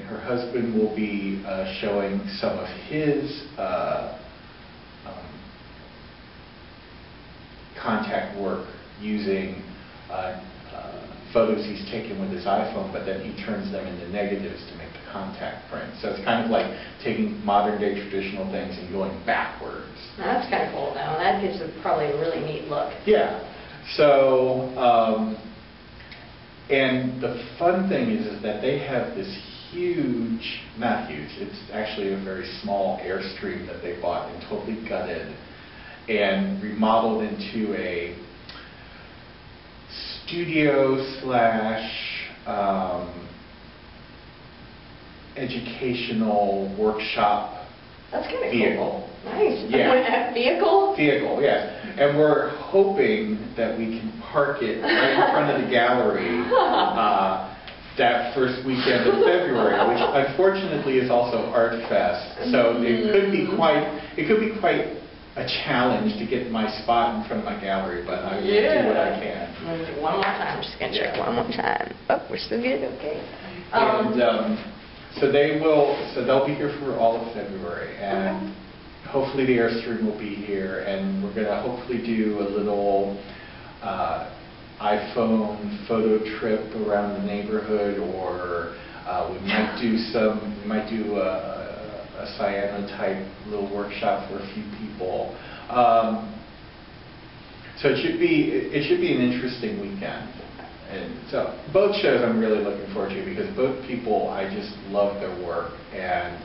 her husband will be showing some of his contact work using photos he's taken with his iPhone, but then he turns them into negatives to make the contact print. So it's kind of like taking modern day traditional things and going backwards. That's kind of cool though. That gives it probably a really neat look. Yeah. So, and the fun thing is that they have this huge, not huge, it's actually a very small Airstream that they bought and totally gutted and remodeled into a studio / educational workshop. That's kind of vehicle. Cool. Nice. Yeah. Vehicle? Vehicle, yes. And we're hoping that we can park it right in front of the gallery that first weekend of February, which unfortunately is also Art Fest. So it could be quite a challenge to get my spot in front of my gallery, but I will do what I can. One more time. I'm just going to check one more time. Oh, we're still good? Okay. And so they'll be here for all of February, and hopefully the Airstream will be here, and we're going to hopefully do a little iPhone photo trip around the neighborhood, or we might do a cyanotype little workshop for a few people. So it should be an interesting weekend. And so both shows I'm really looking forward to, because both people, I just love their work, and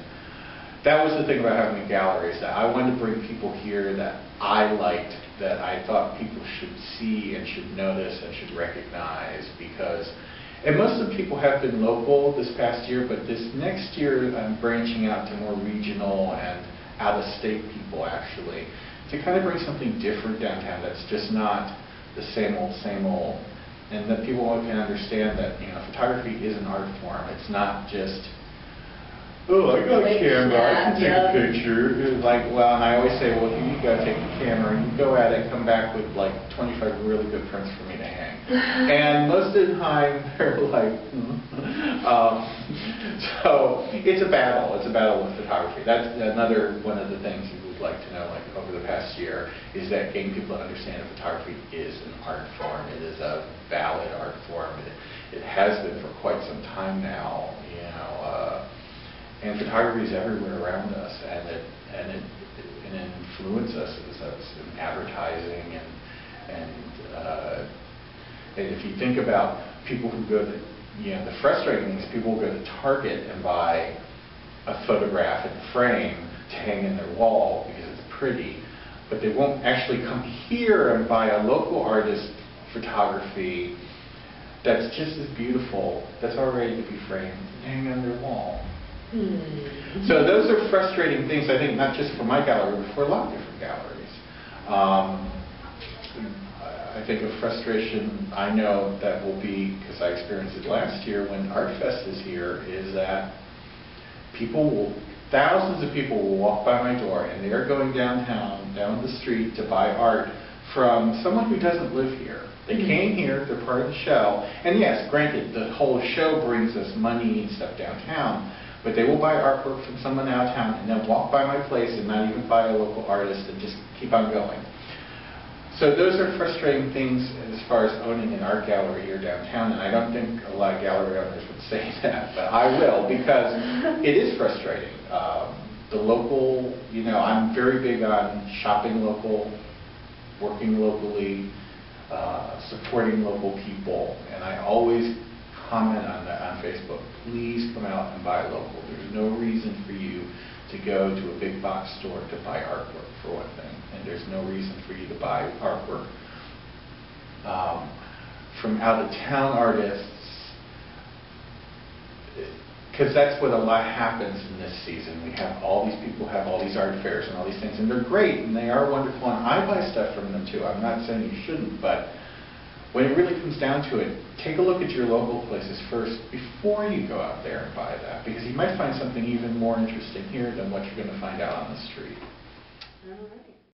that was the thing about having a gallery, is that I wanted to bring people here that I liked, that I thought people should see and should notice and should recognize, and most of the people have been local this past year, but this next year I'm branching out to more regional and out-of-state people, actually, to kind of bring something different downtown that's just not the same old, and that people can understand that, photography is an art form. It's not just, oh, I got a camera, I can take a picture. It's like, well, and I always say, well, here you go, take the camera, and you go at it, come back with like 25 really good prints for me to hang. And most of the time, they're like, so it's a battle. It's a battle with photography. That's another one of the things you would like to know, like over the past year, is that getting people to understand that photography is an art form. It is a valid art form. It has been for quite some time now, and photography is everywhere around us, and it influences us in advertising, and if you think about people who go to, the frustrating thing is people go to Target and buy a photograph in a frame to hang in their wall because it's pretty, but they won't actually come here and buy a local artist photography that's just as beautiful, that's all ready to be framed and hang on their wall. So those are frustrating things, I think, not just for my gallery, but for a lot of different galleries. I think a frustration I know that will be, because I experienced it last year when Art Fest is here, is that thousands of people will walk by my door and they're going downtown, down the street to buy art from someone who doesn't live here. They came here, they're part of the show, and yes, granted, the whole show brings us money and stuff downtown, but they will buy artwork from someone out of town and then walk by my place and not even buy a local artist and just keep on going. So those are frustrating things as far as owning an art gallery here downtown, and I don't think a lot of gallery owners would say that, but I will, because it is frustrating. The local, I'm very big on shopping local, working locally, supporting local people, and I always comment on that on Facebook. Please come out and buy local. There's no reason for you to go to a big box store to buy artwork, for one thing, and there's no reason for you to buy artwork from out-of-town artists, because that's what a lot happens in this season. We have all these people have all these art fairs and all these things, and they're great and they are wonderful, and I buy stuff from them too. I'm not saying you shouldn't, but when it really comes down to it, take a look at your local places first before you go out there and buy that, because you might find something even more interesting here than what you're going to find out on the street. All right.